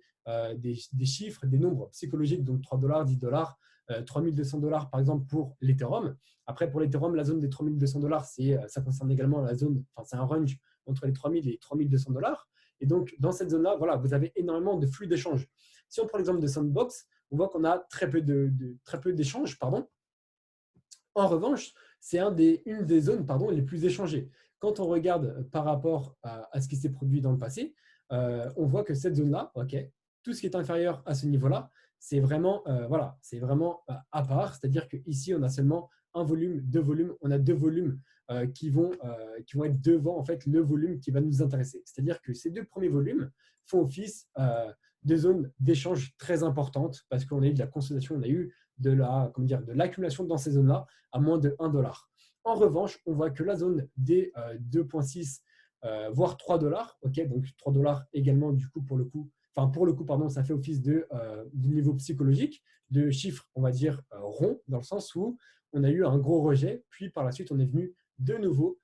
chiffres, des nombres psychologiques, donc 3 $, 10 $, 3200 $ par exemple pour l'Ethereum. Après, pour l'Ethereum, la zone des 3200 $, ça concerne également la zone, enfin, c'est un range entre les 3000 et 3200 $. Et donc, dans cette zone-là, voilà, vous avez énormément de flux d'échanges. Si on prend l'exemple de Sandbox, on voit qu'on a très peu d'échanges. En revanche, c'est une des zones les plus échangées. Quand on regarde par rapport à ce qui s'est produit dans le passé, on voit que cette zone-là, okay, tout ce qui est inférieur à ce niveau-là, c'est vraiment, à part. C'est-à-dire qu'ici, on a seulement un volume, deux volumes. On a deux volumes qui vont être devant en fait, le volume qui va nous intéresser. C'est-à-dire que ces deux premiers volumes font office de zones d'échange très importantes parce qu'on a eu de la consolidation, on a eu de l'accumulation dans ces zones-là à moins de 1 $. En revanche, on voit que la zone des 2,6 voire 3 $, okay, donc 3 $ également du coup pour le coup, pardon, ça fait office de niveau psychologique, de chiffres, on va dire, ronds, dans le sens où on a eu un gros rejet, puis par la suite, on est venu de nouveau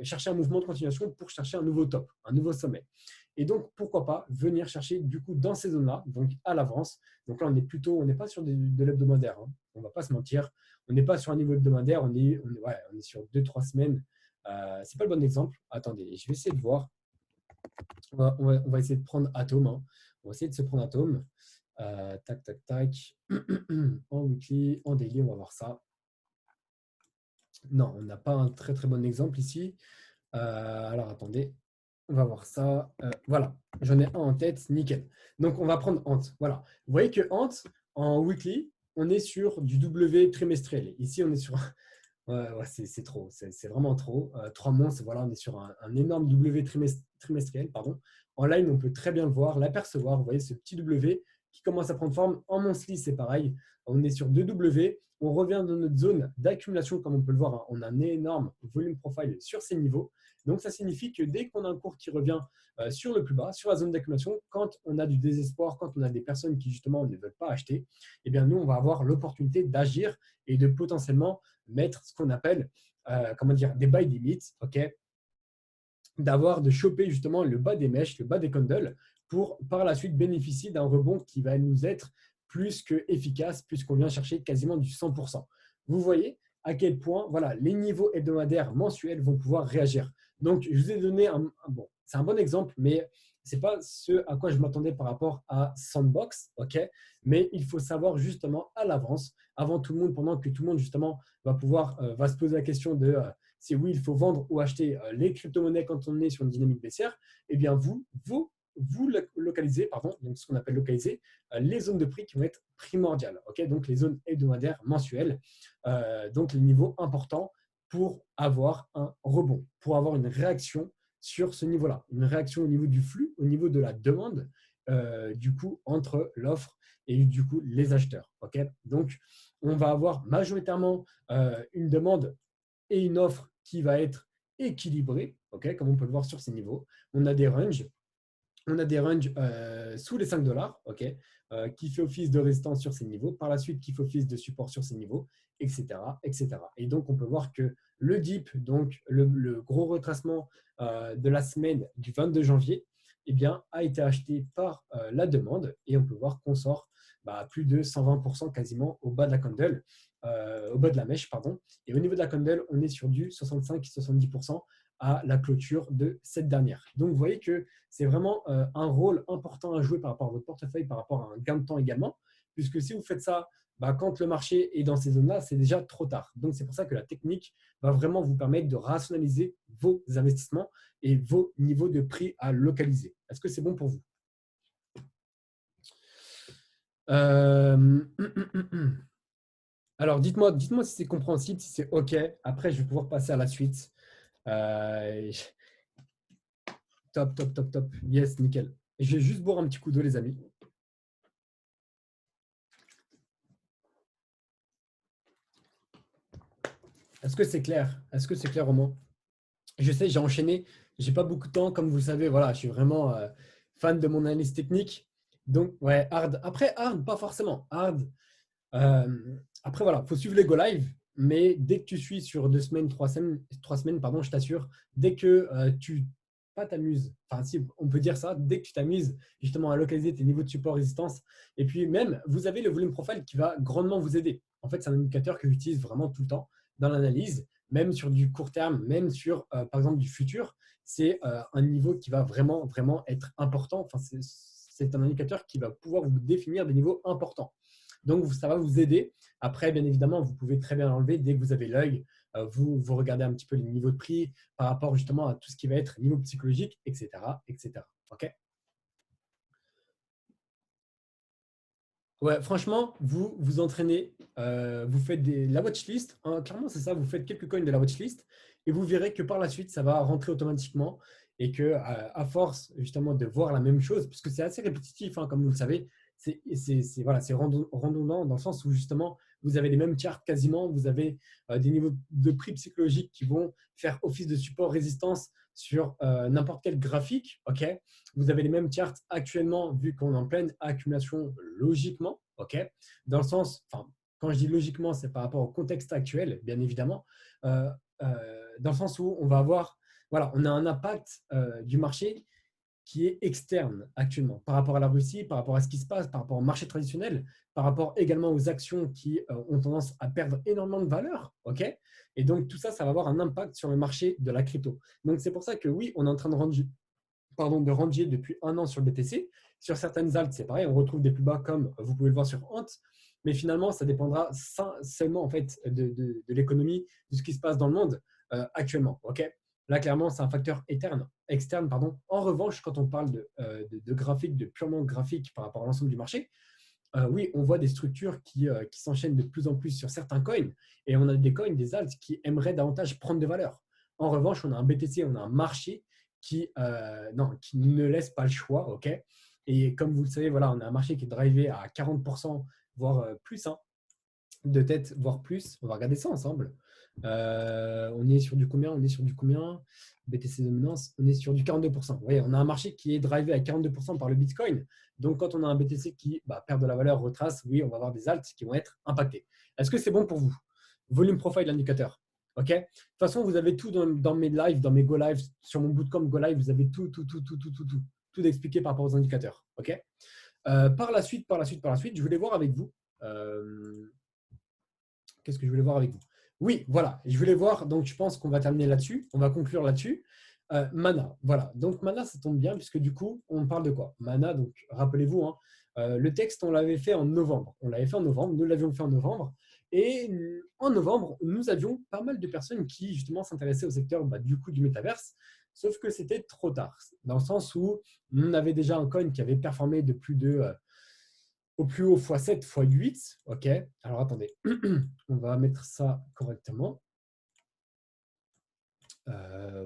chercher un mouvement de continuation pour chercher un nouveau top, un nouveau sommet. Et donc, pourquoi pas venir chercher du coup dans ces zones-là, donc à l'avance. Donc là, on n'est pas sur de l'hebdomadaire, hein. On ne va pas se mentir. On n'est pas sur un niveau hebdomadaire, on est sur 2-3 semaines. Ce n'est pas le bon exemple. Attendez, je vais essayer de voir. On va essayer de prendre Atom. Hein. On va essayer de se prendre Atom. Tac, tac, tac. En weekly, en daily, on va voir ça. Non, on n'a pas un très très bon exemple ici. Alors attendez, on va voir ça. Voilà, j'en ai un en tête, nickel. Donc on va prendre Ant. Voilà. Vous voyez que Ant, en weekly, on est sur du W trimestriel. Ici, on est sur. Ouais, c'est trop, c'est vraiment trop. 3 mois, voilà, on est sur un énorme W trimestriel. Pardon. En line, on peut très bien le voir, l'apercevoir. Vous voyez ce petit W qui commence à prendre forme. En monthly, c'est pareil. On est sur 2 W. On revient dans notre zone d'accumulation, comme on peut le voir. Hein. On a un énorme volume profile sur ces niveaux. Donc, ça signifie que dès qu'on a un cours qui revient sur le plus bas, sur la zone d'accumulation, quand on a du désespoir, quand on a des personnes qui justement ne veulent pas acheter, eh bien, nous, on va avoir l'opportunité d'agir et de potentiellement mettre ce qu'on appelle des buy limits, okay, de choper justement le bas des mèches, le bas des candles, pour par la suite bénéficier d'un rebond qui va nous être plus que efficace puisqu'on vient chercher quasiment du 100%. Vous voyez à quel point voilà, les niveaux hebdomadaires mensuels vont pouvoir réagir. Donc, je vous ai donné bon, c'est un bon exemple, mais c'est pas ce à quoi je m'attendais par rapport à Sandbox, ok? Mais il faut savoir justement à l'avance, avant tout le monde, pendant que tout le monde justement va se poser la question de si oui, il faut vendre ou acheter les crypto-monnaies quand on est sur une dynamique baissière, eh bien vous localisez, pardon, donc ce qu'on appelle localiser, les zones de prix qui vont être primordiales, ok? Donc les zones hebdomadaires, mensuelles, donc les niveaux importants pour avoir un rebond, pour avoir une réaction sur ce niveau-là, une réaction au niveau du flux, au niveau de la demande, du coup, entre l'offre et du coup les acheteurs. Ok, donc, on va avoir majoritairement une demande et une offre qui va être équilibrée, ok, comme on peut le voir sur ces niveaux. On a des ranges sous les 5 dollars, ok, qui fait office de résistance sur ces niveaux, par la suite qui fait office de support sur ces niveaux, etc., etc. Et donc, on peut voir que le dip, donc le gros retracement de la semaine du 22 janvier, eh bien, a été acheté par la demande et on peut voir qu'on sort plus de 120% quasiment au bas de la candle, au bas de la mèche, pardon. Et au niveau de la candle, on est sur du 65-70% à la clôture de cette dernière. Donc, vous voyez que c'est vraiment un rôle important à jouer par rapport à votre portefeuille, par rapport à un gain de temps également, puisque si vous faites ça quand le marché est dans ces zones-là, c'est déjà trop tard. Donc, c'est pour ça que la technique va vraiment vous permettre de rationaliser vos investissements et vos niveaux de prix à localiser. Est-ce que c'est bon pour vous? Alors, dites-moi si c'est compréhensible, si c'est OK. Après, je vais pouvoir passer à la suite. Euh, Top, top, top, top. Yes, nickel. Et je vais juste boire un petit coup d'eau, les amis. Est-ce que c'est clair? Est-ce que c'est clair au moins? Je sais, j'ai enchaîné. J'ai pas beaucoup de temps, comme vous le savez. Voilà, je suis vraiment fan de mon analyse technique. Donc, ouais, hard. Après, hard, pas forcément. Hard. Après, voilà, il faut suivre les go live. Mais dès que tu suis sur 2 semaines, 3 semaines, pardon, je t'assure, dès que tu pas t'amuses, enfin si on peut dire ça, dès que tu t'amuses justement à localiser tes niveaux de support résistance, et puis même vous avez le volume profile qui va grandement vous aider. En fait, c'est un indicateur que j'utilise vraiment tout le temps dans l'analyse, même sur du court terme, même sur par exemple du futur. C'est un niveau qui va vraiment, vraiment être important. Enfin, c'est un indicateur qui va pouvoir vous définir des niveaux importants. Donc, ça va vous aider. Après, bien évidemment, vous pouvez très bien l'enlever dès que vous avez l'œil. Vous regardez un petit peu les niveaux de prix par rapport justement à tout ce qui va être niveau psychologique, etc., etc. OK? Ouais, franchement, vous vous entraînez, vous faites la watchlist. Hein, clairement, c'est ça, vous faites quelques coins de la watchlist et vous verrez que par la suite, ça va rentrer automatiquement et que à force justement de voir la même chose, puisque c'est assez répétitif, hein, comme vous le savez, voilà, c'est redondant dans le sens où justement vous avez les mêmes charts quasiment, vous avez des niveaux de prix psychologiques qui vont faire office de support résistance sur n'importe quel graphique, ok? Vous avez les mêmes charts actuellement vu qu'on est en pleine accumulation logiquement, ok? Dans le sens, enfin, quand je dis logiquement, c'est par rapport au contexte actuel, bien évidemment, euh, dans le sens où on va avoir, voilà, on a un impact du marché qui est externe actuellement par rapport à la Russie, par rapport à ce qui se passe, par rapport au marché traditionnel, par rapport également aux actions qui ont tendance à perdre énormément de valeur. Ok, et donc, tout ça, ça va avoir un impact sur le marché de la crypto. Donc, c'est pour ça que oui, on est en train de ranger depuis un an sur le BTC. Sur certaines altes, c'est pareil, on retrouve des plus bas comme vous pouvez le voir sur Ant. Mais finalement, ça dépendra seulement en fait, de l'économie, de ce qui se passe dans le monde actuellement. Ok, là, clairement, c'est un facteur externe. Pardon. En revanche, quand on parle de graphique, de purement graphique par rapport à l'ensemble du marché, oui, on voit des structures qui s'enchaînent de plus en plus sur certains coins et on a des coins, des alts qui aimeraient davantage prendre de valeur. En revanche, on a un BTC, on a un marché qui ne laisse pas le choix. Ok, et comme vous le savez, voilà, on a un marché qui est drivé à 40%, voire plus, hein, de tête, voire plus. On va regarder ça ensemble. On est sur du combien? On est sur du combien? BTC dominance, on est sur du 42%. Vous voyez, on a un marché qui est drivé à 42% par le Bitcoin. Donc, quand on a un BTC qui perd de la valeur, retrace, oui, on va avoir des alts qui vont être impactés. Est-ce que c'est bon pour vous? Volume profile indicateur. OK? De toute façon, vous avez tout dans mes lives, dans mes Go Live, sur mon bootcamp Go Live, vous avez tout expliqué par rapport aux indicateurs. OK? Par la suite, je voulais voir avec vous. Qu'est-ce que je voulais voir avec vous? Oui, voilà, je voulais voir, donc je pense qu'on va terminer là-dessus, on va conclure là-dessus. Mana, voilà. Donc Mana, ça tombe bien puisque du coup, on parle de quoi? Mana, donc rappelez-vous, hein, le texte, on l'avait fait en novembre. On l'avait fait en novembre, nous l'avions fait en novembre. Et en novembre, nous avions pas mal de personnes qui justement s'intéressaient au secteur du coup du métaverse, sauf que c'était trop tard, dans le sens où on avait déjà un coin qui avait performé de plus de, au plus haut x7, x8. Ok, alors attendez, on va mettre ça correctement.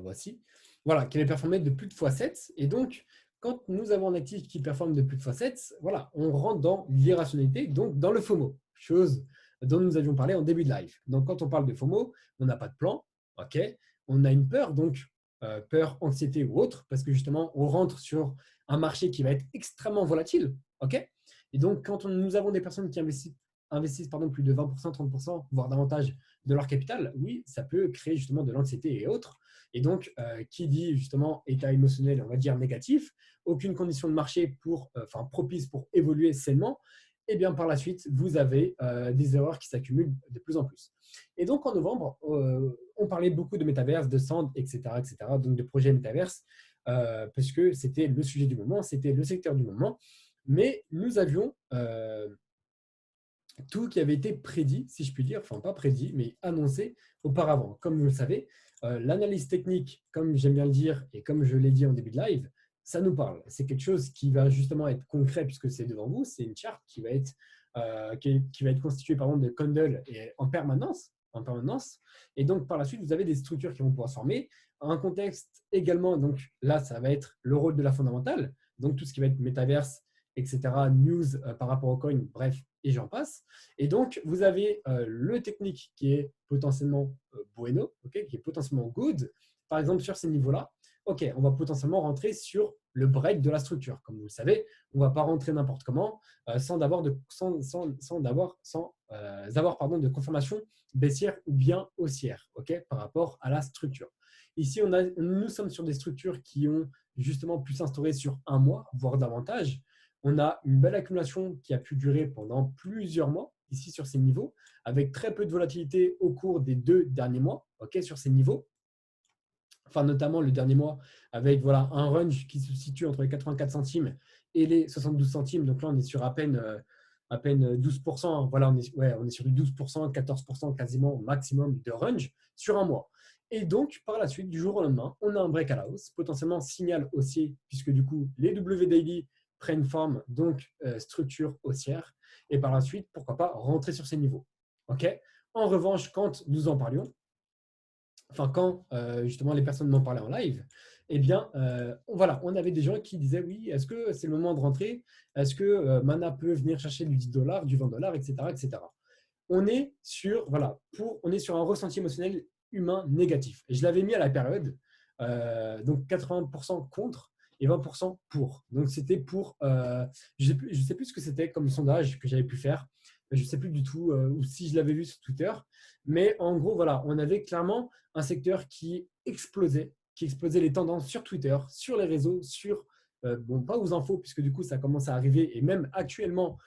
Voici. Voilà, qui avait performé de plus de x7. Et donc, quand nous avons un actif qui performe de plus de x7, voilà, on rentre dans l'irrationalité, donc dans le FOMO, chose dont nous avions parlé en début de live. Donc, quand on parle de FOMO, on n'a pas de plan, ok, on a une peur, donc peur, anxiété ou autre, parce que justement, on rentre sur un marché qui va être extrêmement volatile, ok. Et donc, quand nous avons des personnes qui investissent plus de 20%, 30%, voire davantage de leur capital, oui, ça peut créer justement de l'anxiété et autres. Et donc, qui dit justement état émotionnel, on va dire négatif, aucune condition de marché propice pour évoluer sainement, et bien par la suite, vous avez des erreurs qui s'accumulent de plus en plus. Et donc en novembre, on parlait beaucoup de métaverse, de Sand, etc., etc., donc de projets métaverse, parce que c'était le sujet du moment, c'était le secteur du moment. Mais nous avions tout qui avait été prédit, si je puis dire, enfin pas prédit, mais annoncé auparavant. Comme vous le savez, l'analyse technique, comme j'aime bien le dire et comme je l'ai dit en début de live, ça nous parle. C'est quelque chose qui va justement être concret puisque c'est devant vous. C'est une charte qui va être, qui va être constituée par exemple de candles et en permanence. En permanence. Et donc, par la suite, vous avez des structures qui vont pouvoir se former. Un contexte également, donc là, ça va être le rôle de la fondamentale. Donc, tout ce qui va être métaverse, etc., news par rapport au coin, bref, et j'en passe. Et donc, vous avez le technique qui est potentiellement bueno, okay, qui est potentiellement good. Par exemple, sur ces niveaux-là, OK, on va potentiellement rentrer sur le break de la structure. Comme vous le savez, on ne va pas rentrer n'importe comment sans avoir de de confirmation baissière ou bien haussière, okay, par rapport à la structure. Ici, nous sommes sur des structures qui ont justement pu s'instaurer sur un mois, voire davantage. On a une belle accumulation qui a pu durer pendant plusieurs mois, ici sur ces niveaux, avec très peu de volatilité au cours des 2 derniers mois, okay, sur ces niveaux. Enfin, notamment le dernier mois, avec voilà, un range qui se situe entre les 84 centimes et les 72 centimes. Donc là, on est sur à peine 12%. Voilà, on est sur du 12%, 14% quasiment maximum de range sur un mois. Et donc, par la suite, du jour au lendemain, on a un break à la hausse, potentiellement signal haussier, puisque du coup, les W daily prennent forme, donc structure haussière. Et par la suite, pourquoi pas rentrer sur ces niveaux. Okay, en revanche, quand nous en parlions, enfin quand justement les personnes m'en parlaient en live, eh bien, voilà, on avait des gens qui disaient oui, est-ce que c'est le moment de rentrer? Est-ce que Mana peut venir chercher du 10$, du 20$, etc., etc. On est sur, voilà, on est sur un ressenti émotionnel humain négatif. Et je l'avais mis à la période, donc 80% contre et 20% pour. Donc c'était pour, je ne sais plus ce que c'était comme sondage que j'avais pu faire. Je ne sais plus du tout, ou si je l'avais vu sur Twitter. Mais en gros, voilà, on avait clairement un secteur qui explosait les tendances sur Twitter, sur les réseaux, sur, bon, pas aux infos, puisque du coup, ça commence à arriver. Et même actuellement,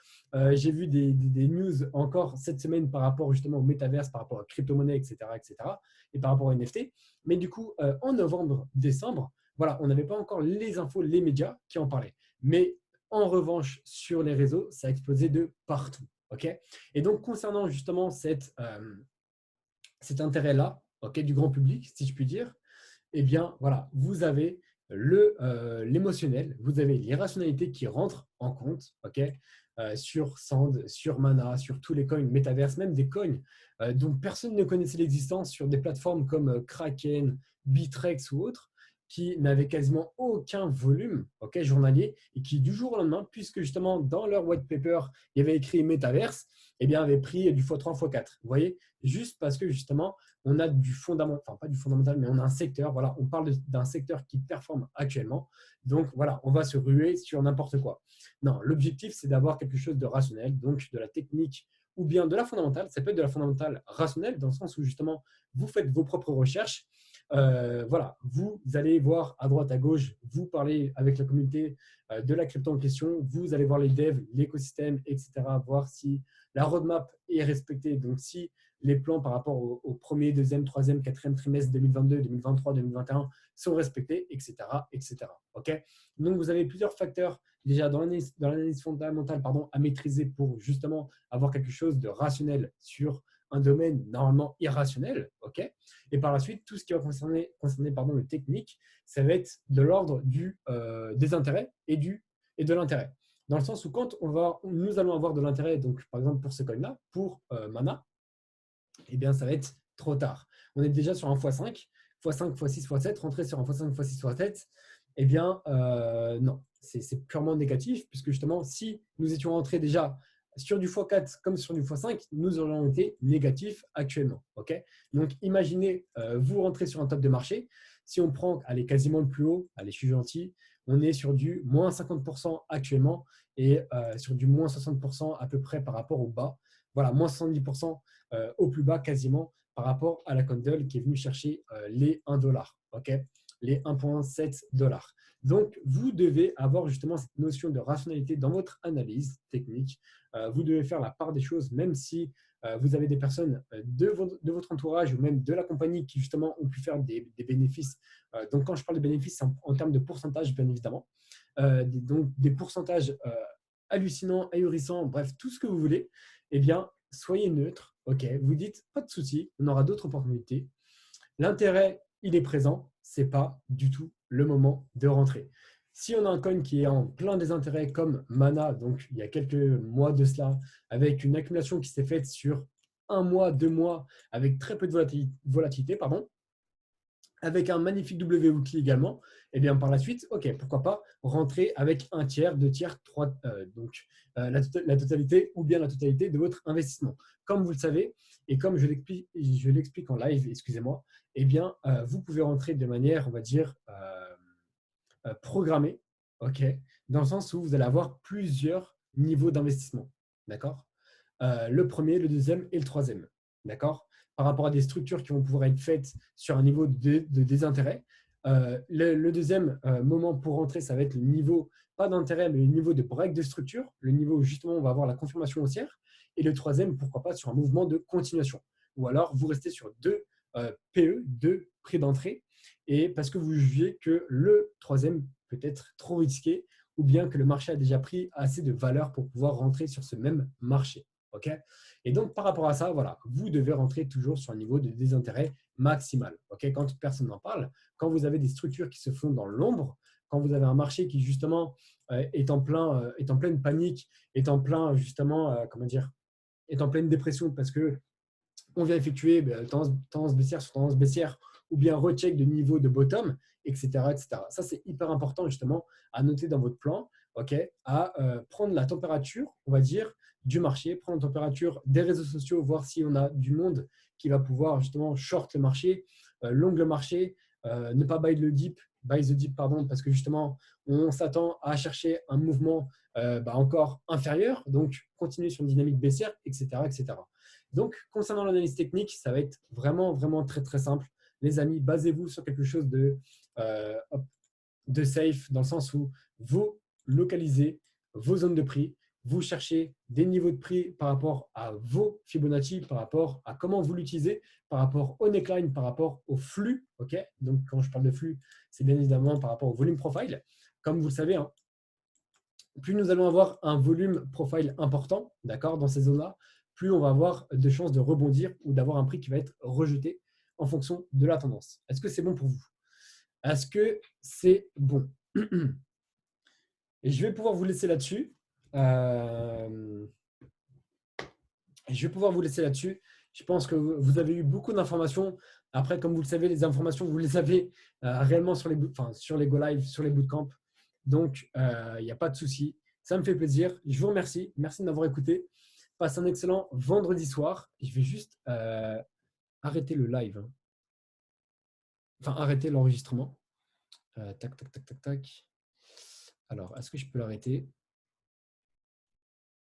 j'ai vu des news encore cette semaine par rapport justement au métaverse, par rapport à crypto-monnaie, etc., etc., et par rapport au NFT. Mais du coup, en novembre, décembre, voilà, on n'avait pas encore les infos, les médias qui en parlaient. Mais en revanche, sur les réseaux, ça a explosé de partout. Okay, et donc, concernant justement cet intérêt-là, okay, du grand public, si je puis dire, eh bien, voilà, vous avez l'émotionnel, vous avez l'irrationalité qui rentre en compte, okay, sur Sand, sur Mana, sur tous les coins métaverse, même des coins dont personne ne connaissait l'existence sur des plateformes comme Kraken, Bitrex ou autres, qui n'avaient quasiment aucun volume, okay, journalier, et qui du jour au lendemain, puisque justement dans leur white paper, il y avait écrit métaverse, eh bien, avaient pris du x3, x4. Vous voyez, juste parce que justement, on a du fondamental, enfin pas du fondamental, mais on a un secteur, voilà, on parle d'un secteur qui performe actuellement. Donc voilà, on va se ruer sur n'importe quoi. Non, l'objectif, c'est d'avoir quelque chose de rationnel, donc de la technique ou bien de la fondamentale. Ça peut être de la fondamentale rationnelle, dans le sens où justement, vous faites vos propres recherches. Voilà, vous allez voir à droite, à gauche, vous parlez avec la communauté de la crypto en question, vous allez voir les devs, l'écosystème, etc., voir si la roadmap est respectée. Donc, si les plans par rapport au premier, deuxième, troisième, quatrième trimestre 2022, 2023, 2021 sont respectés, etc. etc. Okay, donc, vous avez plusieurs facteurs déjà dans l'analyse fondamentale à maîtriser pour justement avoir quelque chose de rationnel sur un domaine normalement irrationnel. Okay, et par la suite, tout ce qui va concerner le technique, ça va être de l'ordre des intérêts et de l'intérêt. Dans le sens où quand nous allons avoir de l'intérêt, donc par exemple pour ce coin-là, pour Mana, eh bien ça va être trop tard. On est déjà sur un x5, x5, x6, x7, rentrer sur un x5, x6, x7, eh bien non, c'est purement négatif, puisque justement, si nous étions rentrés déjà sur du x4 comme sur du x5, nous aurions été négatifs actuellement. Okay, donc, imaginez, vous rentrez sur un top de marché. Si on prend quasiment le plus haut, allez, je suis gentil, on est sur du moins 50% actuellement et sur du moins 60% à peu près par rapport au bas. Voilà, moins 70% au plus bas quasiment par rapport à la candle qui est venue chercher les 1 dollar, okay, les 1,7 dollars. Donc, vous devez avoir justement cette notion de rationalité dans votre analyse technique. Vous devez faire la part des choses, même si vous avez des personnes de votre entourage ou même de la compagnie qui justement ont pu faire des bénéfices. Donc, quand je parle de bénéfices, c'est en termes de pourcentage, bien évidemment. Donc, des pourcentages hallucinants, ahurissants, bref, tout ce que vous voulez. Eh bien, soyez neutre. Ok, vous dites pas de souci, on aura d'autres opportunités. L'intérêt, il est présent. C'est pas du tout le moment de rentrer. Si on a un coin qui est en plein désintérêt comme Mana, donc il y a quelques mois de cela, avec une accumulation qui s'est faite sur 1 mois, 2 mois, avec très peu de volatilité, avec un magnifique W weekly également, et bien par la suite, ok, pourquoi pas rentrer avec 1 tiers, 2 tiers, 3, donc la totalité ou bien la totalité de votre investissement. Comme vous le savez, et comme je l'explique en live, excusez-moi, eh bien vous pouvez rentrer de manière, on va dire, programmée, ok, dans le sens où vous allez avoir plusieurs niveaux d'investissement, d'accord, le premier, le deuxième et le troisième, d'accord, par rapport à des structures qui vont pouvoir être faites sur un niveau de désintérêt. Le deuxième moment pour rentrer, ça va être le niveau, pas d'intérêt, mais le niveau de break de structure, le niveau où justement on va avoir la confirmation haussière. Et le troisième, pourquoi pas sur un mouvement de continuation. Ou alors vous restez sur deux PE, deux prix d'entrée, et parce que vous jugez que le troisième peut être trop risqué ou bien que le marché a déjà pris assez de valeur pour pouvoir rentrer sur ce même marché. Okay, et donc, par rapport à ça, voilà, vous devez rentrer toujours sur un niveau de désintérêt maximal. Okay, quand personne n'en parle, quand vous avez des structures qui se font dans l'ombre, quand vous avez un marché qui justement est en pleine panique, est en plein justement, est en pleine dépression parce que on vient effectuer tendance baissière sur tendance baissière ou bien recheck de niveau de bottom, etc. etc. Ça, c'est hyper important justement à noter dans votre plan, okay, à prendre la température, on va dire, du marché, prendre la température des réseaux sociaux, voir si on a du monde qui va pouvoir justement short le marché, long le marché, ne pas buy the dip, pardon, parce que justement, on s'attend à chercher un mouvement encore inférieur, donc continuer sur une dynamique baissière, etc. etc. Donc, concernant l'analyse technique, ça va être vraiment, vraiment très, très simple. Les amis, basez-vous sur quelque chose euh, de safe, dans le sens où vous localisez vos zones de prix, vous cherchez des niveaux de prix par rapport à vos Fibonacci, par rapport à comment vous l'utilisez, par rapport au neckline, par rapport au flux. Okay, donc, quand je parle de flux, c'est bien évidemment par rapport au volume profile. Comme vous le savez, hein, plus nous allons avoir un volume profile important, d'accord, dans ces zones-là, plus on va avoir de chances de rebondir ou d'avoir un prix qui va être rejeté en fonction de la tendance. Est-ce que c'est bon pour vous? Est-ce que c'est bon? Et je vais pouvoir vous laisser là-dessus. Je pense que vous avez eu beaucoup d'informations. Après, comme vous le savez, les informations, vous les avez réellement sur les Go Live, sur les bootcamps. Donc, il n'y a pas de souci. Ça me fait plaisir. Je vous remercie. Merci de m'avoir écouté. Passe un excellent vendredi soir. Je vais juste arrêter le live, hein. Enfin, arrêter l'enregistrement. Tac, tac, tac, tac, tac. Alors, est-ce que je peux l'arrêter?